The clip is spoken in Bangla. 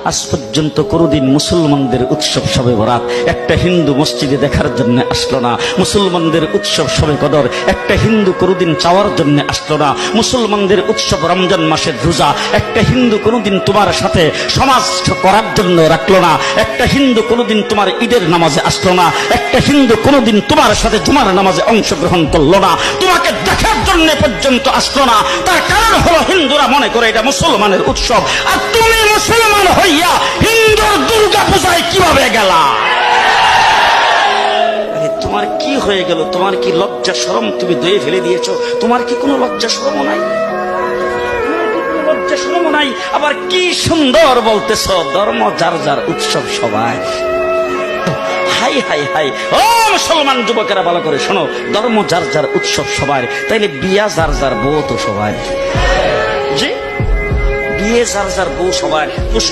আজ পর্যন্ত কোনোদিন মুসলমানদের উৎসব শবে বরাত একটা হিন্দু মসজিদে দেখার জন্য আসলো না, মুসলমানদের উৎসব শবে কদর একটা হিন্দু কোনোদিন চাওয়ার জন্য আসলো না, মুসলমানদের উৎসব রমজান মাসের রোজা একটা হিন্দু কোনোদিন তোমার সাথে সমাজ করার জন্য রাখলো না, একটা হিন্দু কোনোদিন তোমার ঈদের নামাজে আসলো না, একটা হিন্দু কোনোদিন তোমার সাথে জুমার নামাজে অংশগ্রহণ করলো না, তোমাকে দেখার জন্য পর্যন্ত আসলো না। তার কারণ হলো হিন্দুরা মনে করে এটা মুসলমানের উৎসব, আর তুমি মুসলমান হইয়া হিন্দুর দুর্গা পূজায় কিভাবে গেলা? তোমার কি হয়ে গেল? তোমার কি লজ্জা শরম তুমি ধুয়ে ফেলে দিয়েছো? তোমার কি কোনো লজ্জা শরম নাই? লজ্জা শরম নাই? আবার কি সুন্দর বলতেছ, ধর্ম যার যার উৎসব সবাই। হাই হাই হাই, ও মুসলমান যুবকেরা ভালো করে শোনো, ধর্ম যার যার উৎসব সবার, তাইলে বিয়া যার যার বউ তো সবাই। জি, বিয়ে যার যার বউ সবার।